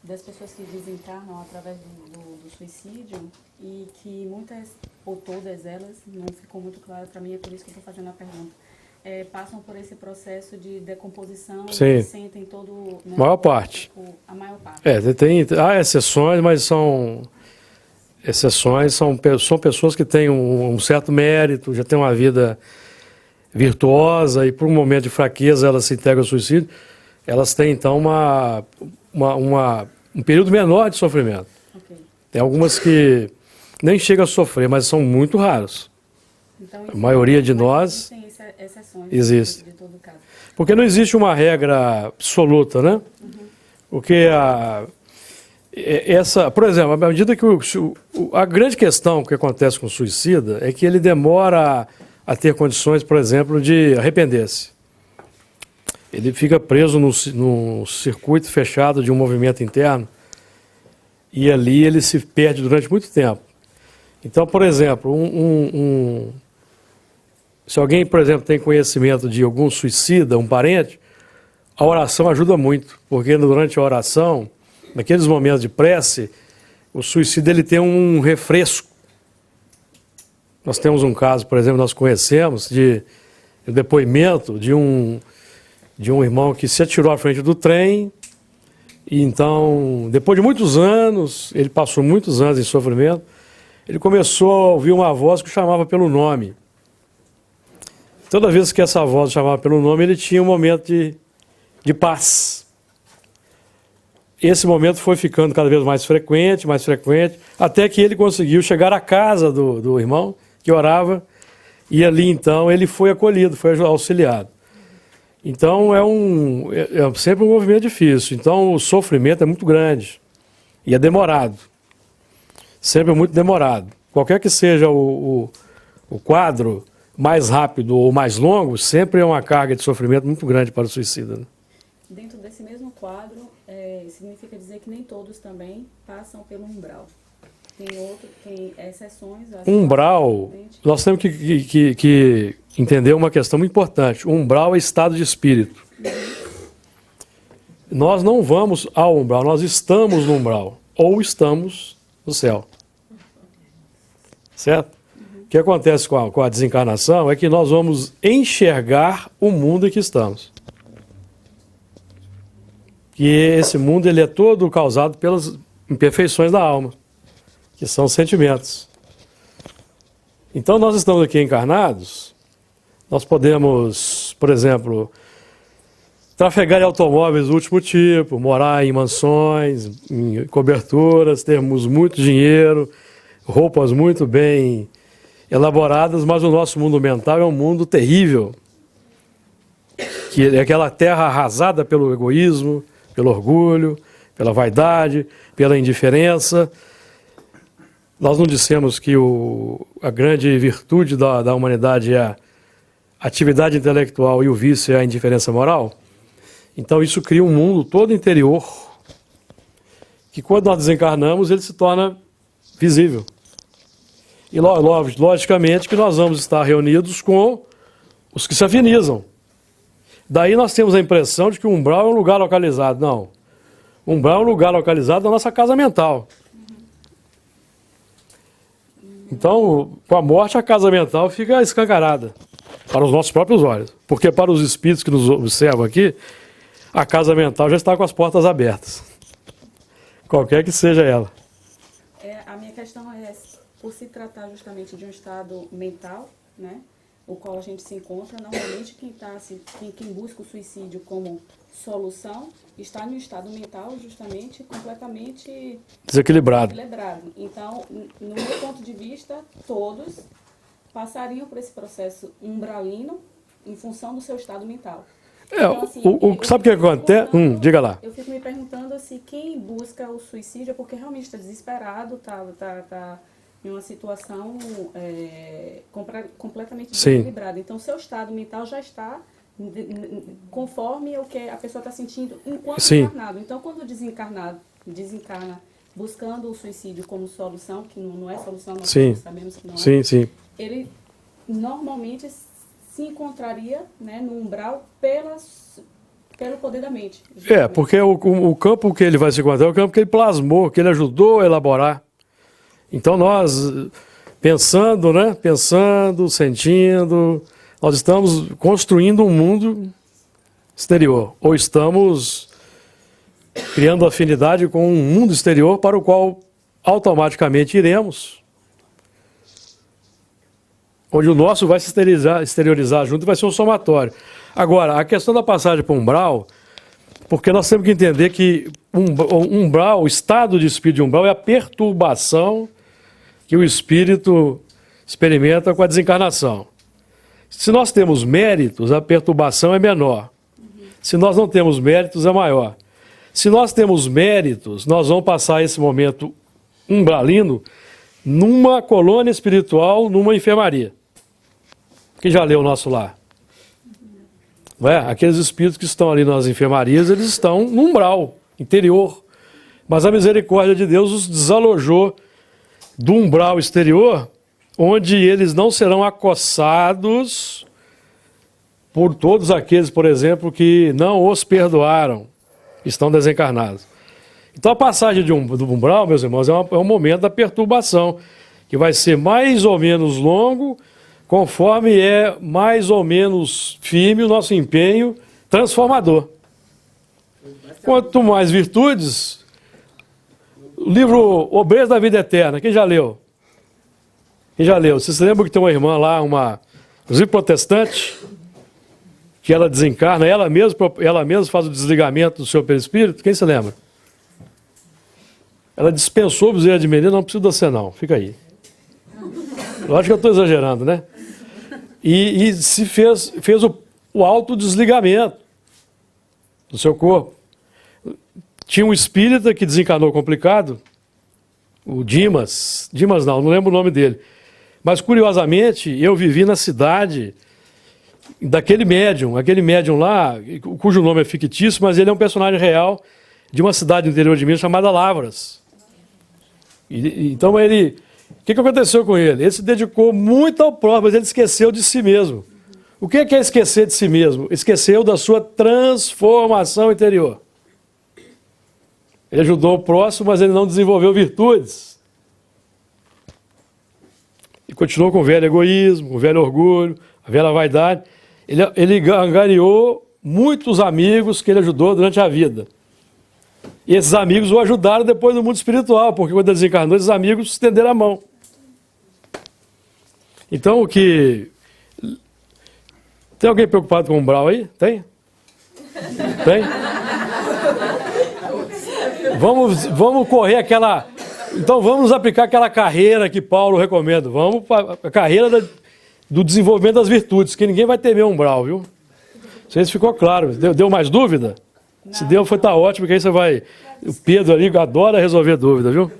das pessoas que desencarnam através do suicídio e que muitas, ou todas elas, não ficou muito claro para mim, é por isso que eu estou fazendo a pergunta, passam por esse processo de decomposição. Sim. E sentem todo... Né, Maior parte. A maior parte. Há exceções, mas são pessoas que têm um certo mérito, já têm uma vida virtuosa e por um momento de fraqueza elas se integram ao suicídio, elas têm então um período menor de sofrimento. Okay. Tem algumas que nem chegam a sofrer, mas são muito raros. Então, A maioria de nós... Existem exceções Existe. de todo caso. Porque não existe uma regra absoluta, né? Porque por exemplo, à medida que a grande questão que acontece com o suicida é que ele demora a ter condições, por exemplo, de arrepender-se. Ele fica preso num circuito fechado de um movimento interno e ali ele se perde durante muito tempo. Então, por exemplo, se alguém, por exemplo, tem conhecimento de algum suicida, um parente, a oração ajuda muito, porque durante a oração, naqueles momentos de prece, o suicida ele tem um refresco. Nós temos um caso, por exemplo, nós conhecemos de depoimento de um irmão que se atirou à frente do trem e então, depois de muitos anos, ele passou muitos anos em sofrimento, ele começou a ouvir uma voz que o chamava pelo nome. Toda vez que essa voz o chamava pelo nome, ele tinha um momento de paz. Esse momento foi ficando cada vez mais frequente, até que ele conseguiu chegar à casa do irmão, que orava, e ali então ele foi acolhido, foi auxiliado. Então é sempre um movimento difícil, então o sofrimento é muito grande e é demorado, sempre muito demorado. Qualquer que seja o o quadro mais rápido ou mais longo sempre é uma carga de sofrimento muito grande para o suicida, né? Dentro desse mesmo quadro, significa dizer que nem todos também passam pelo umbral. Tem exceções. Umbral, nós temos que entender uma questão muito importante. O umbral é estado de espírito. Nós não vamos ao umbral, nós estamos no umbral, ou estamos no céu. Certo? O que acontece com a desencarnação é que nós vamos enxergar o mundo em que estamos. E esse mundo ele é todo causado pelas imperfeições da alma, que são sentimentos. Então nós estamos aqui encarnados, nós podemos, por exemplo, trafegar em automóveis do último tipo, morar em mansões, em coberturas, termos muito dinheiro, roupas muito bem elaboradas, mas o nosso mundo mental é um mundo terrível, que é aquela terra arrasada pelo egoísmo, pelo orgulho, pela vaidade, pela indiferença. Nós não dissemos que a grande virtude da humanidade é a atividade intelectual e o vício é a indiferença moral? Então isso cria um mundo todo interior, que quando nós desencarnamos ele se torna visível. E logicamente que nós vamos estar reunidos com os que se afinizam. Daí nós temos a impressão de que o umbral é um lugar localizado. Não. O umbral é um lugar localizado na nossa casa mental. Então, com a morte, a casa mental fica escancarada para os nossos próprios olhos. Porque para os espíritos que nos observam aqui, a casa mental já está com as portas abertas. Qualquer que seja ela. A minha questão é, por se tratar justamente de um estado mental, né, o qual a gente se encontra, normalmente quem busca o suicídio como solução está no estado mental justamente completamente desequilibrado. Então, no meu ponto de vista, todos passariam por esse processo umbralino em função do seu estado mental. Então, assim, sabe o que acontece? Diga lá. Eu fico me perguntando se quem busca o suicídio é porque realmente está desesperado, está em uma situação completamente desequilibrada. Então, seu estado mental já está conforme o que a pessoa está sentindo enquanto encarnado. Então, quando o desencarna buscando o suicídio como solução, que não é solução, nós sabemos que não é, ele normalmente se encontraria, né, no umbral pelo poder da mente. Justamente. Porque o campo que ele vai se encontrar é o campo que ele plasmou, que ele ajudou a elaborar. Então nós, pensando, sentindo, nós estamos construindo um mundo exterior, ou estamos criando afinidade com um mundo exterior para o qual automaticamente iremos, onde o nosso vai se exteriorizar junto e vai ser um somatório. Agora, a questão da passagem para o umbral, porque nós temos que entender que o estado de espírito de umbral é a perturbação que o espírito experimenta com a desencarnação. Se nós temos méritos, a perturbação é menor. Se nós não temos méritos, é maior. Se nós temos méritos, nós vamos passar esse momento umbralino numa colônia espiritual, numa enfermaria. Quem já leu o Nosso Lar? Aqueles espíritos que estão ali nas enfermarias, eles estão no umbral interior. Mas a misericórdia de Deus os desalojou do umbral exterior, onde eles não serão acossados por todos aqueles, por exemplo, que não os perdoaram, estão desencarnados. Então a passagem do umbral, meus irmãos, é um momento da perturbação, que vai ser mais ou menos longo, conforme é mais ou menos firme o nosso empenho transformador. Quanto mais virtudes, o livro Obreiros da Vida Eterna, quem já leu? Quem já leu? Vocês lembram que tem uma irmã lá, inclusive protestante, que ela desencarna, ela mesma faz o desligamento do seu perispírito? Quem se lembra? Ela dispensou o Bezerra de Menezes, não precisa de você não, fica aí. Lógico que eu estou exagerando, né? E se fez o autodesligamento do seu corpo. Tinha um espírita que desencarnou complicado, o Dimas não lembro o nome dele, Mas, curiosamente, eu vivi na cidade daquele médium, aquele médium lá, cujo nome é fictício, mas ele é um personagem real de uma cidade do interior de Minas chamada Lavras. Então, ele... O que aconteceu com ele? Ele se dedicou muito ao próximo, mas ele esqueceu de si mesmo. O que é esquecer de si mesmo? Esqueceu da sua transformação interior. Ele ajudou o próximo, mas ele não desenvolveu virtudes. E continuou com o velho egoísmo, com o velho orgulho, a velha vaidade. Ele angariou muitos amigos que ele ajudou durante a vida. E esses amigos o ajudaram depois no mundo espiritual, porque quando ele desencarnou, esses amigos estenderam a mão. Então, o que... Tem alguém preocupado com o umbral aí? Tem? Tem? Vamos correr aquela... Então, vamos aplicar aquela carreira que Paulo recomenda. Vamos para a carreira do desenvolvimento das virtudes, que ninguém vai temer umbral, viu? Não sei se ficou claro. Deu mais dúvida? Não. Se deu, tá ótimo, que aí você vai... O Pedro ali adora resolver dúvida, viu?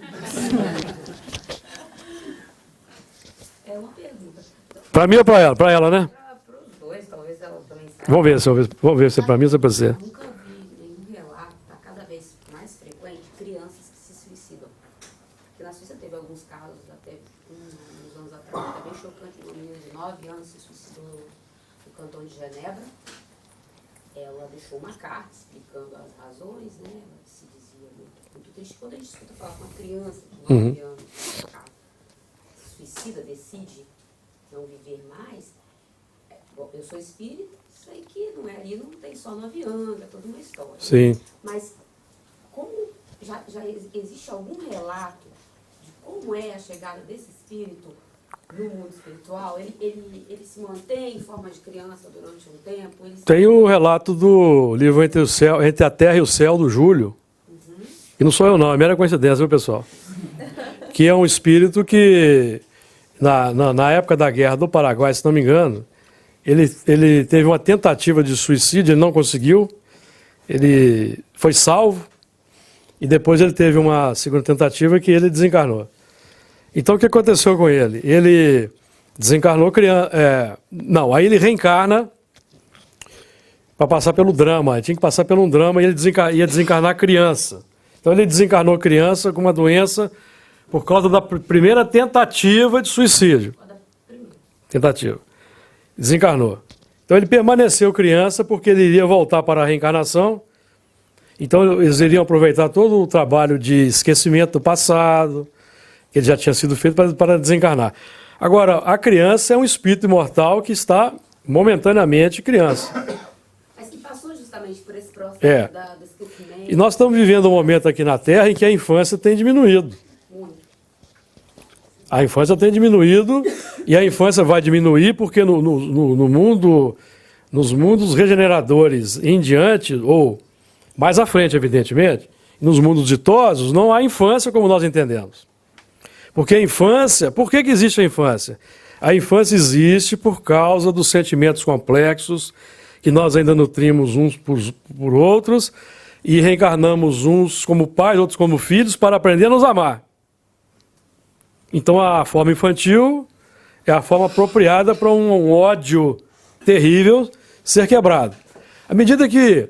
É uma pergunta. Para mim ou para ela? Para ela, né? Para os dois, talvez ela também saiba. Vamos ver se é para mim ou se é para você. Eu nunca vi nenhum relato, está cada vez mais frequente, crianças que se suicidam. Porque na Suíça teve alguns casos, até uns anos atrás, até bem chocante, uma menina de 9 anos se suicidou no cantão de Genebra. Ela deixou uma carta explicando as razões, né? Ela se dizia muito triste. Quando a gente escuta falar com uma criança de 9 anos, se suicida, decide não viver mais, bom, eu sou espírita, sei que não é ali, não tem só 9 anos, é toda uma história. Sim. Mas como já existe algum relato de como é a chegada desse espírito no mundo espiritual? Ele se mantém em forma de criança durante um tempo? Tem o relato do livro Entre a Terra e o Céu, do Júlio. Que não sou eu não, é mera coincidência, viu, pessoal? Que é um espírito que, na época da Guerra do Paraguai, se não me engano, ele teve uma tentativa de suicídio, ele não conseguiu, ele foi salvo, e depois ele teve uma segunda tentativa que ele desencarnou. Então, o que aconteceu com ele? Ele desencarnou criança... aí ele reencarna para passar pelo drama. Ele tinha que passar por um drama e ele ia desencarnar criança. Então, ele desencarnou criança com uma doença por causa da primeira tentativa de suicídio. Tentativa. Desencarnou. Então, ele permaneceu criança porque ele iria voltar para a reencarnação. Então, eles iriam aproveitar todo o trabalho de esquecimento do passado, que ele já tinha sido feito para desencarnar. Agora, a criança é um espírito imortal que está momentaneamente criança. Mas que passou justamente por esse processo do esquecimento. E nós estamos vivendo um momento aqui na Terra em que a infância tem diminuído. Muito. A infância tem diminuído e a infância vai diminuir porque no mundo, nos mundos regeneradores em diante, ou mais à frente, evidentemente, nos mundos ditosos, não há infância como nós entendemos. Porque a infância, por que existe a infância? A infância existe por causa dos sentimentos complexos que nós ainda nutrimos uns por outros e reencarnamos uns como pais, outros como filhos para aprender a nos amar. Então a forma infantil é a forma apropriada para um ódio terrível ser quebrado. À medida que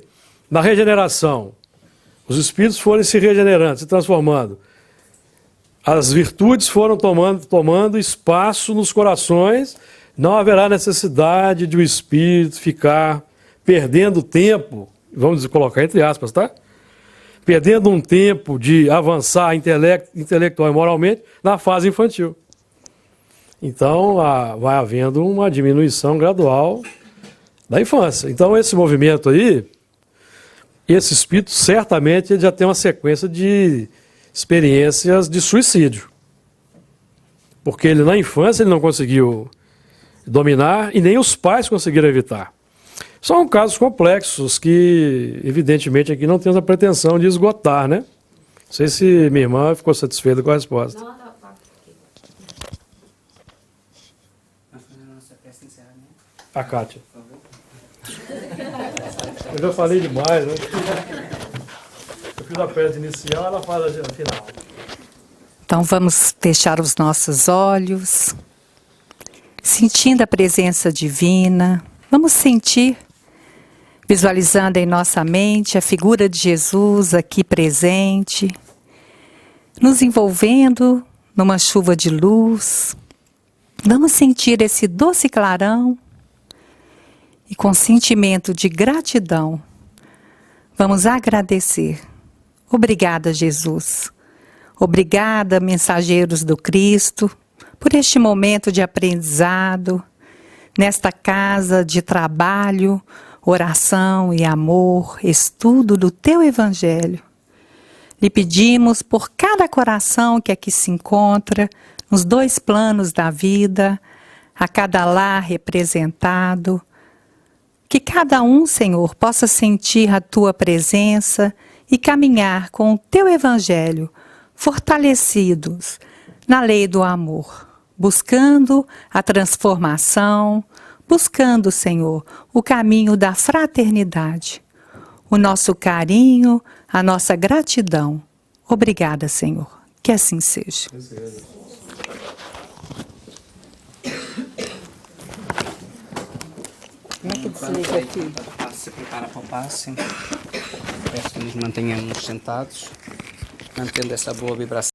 na regeneração os espíritos forem se regenerando, se transformando, as virtudes foram tomando espaço nos corações, não haverá necessidade de o espírito ficar perdendo tempo, vamos colocar entre aspas, tá? Perdendo um tempo de avançar intelectual e moralmente na fase infantil. Então, vai havendo uma diminuição gradual da infância. Então, esse movimento aí, esse espírito, certamente, ele já tem uma sequência de experiências de suicídio. Porque ele, na infância, ele não conseguiu dominar e nem os pais conseguiram evitar. São casos complexos que, evidentemente, aqui não temos a pretensão de esgotar, né? Não sei se minha irmã ficou satisfeita com a resposta. Não, Nós fazemos a nossa peça de encerramento. A Kátia. Por favor. Eu já falei demais, né? Eu fiz a peça inicial, ela faz a final. Então vamos fechar os nossos olhos sentindo a presença divina. Vamos sentir, visualizando em nossa mente a figura de Jesus aqui presente, nos envolvendo numa chuva de luz. Vamos sentir esse doce clarão e com sentimento de gratidão, vamos agradecer. Obrigada, Jesus. Obrigada, mensageiros do Cristo, por este momento de aprendizado, nesta casa de trabalho, oração e amor, estudo do Teu Evangelho. Lhe pedimos por cada coração que aqui se encontra, nos 2 planos da vida, a cada lar representado, que cada um, Senhor, possa sentir a Tua presença e caminhar com o Teu Evangelho, fortalecidos na lei do amor, buscando a transformação, buscando, Senhor, o caminho da fraternidade, o nosso carinho, a nossa gratidão. Obrigada, Senhor. Que assim seja. Como é que desliga aqui? Se prepara para o passe. Peço que nos mantenhamos sentados, mantendo essa boa vibração.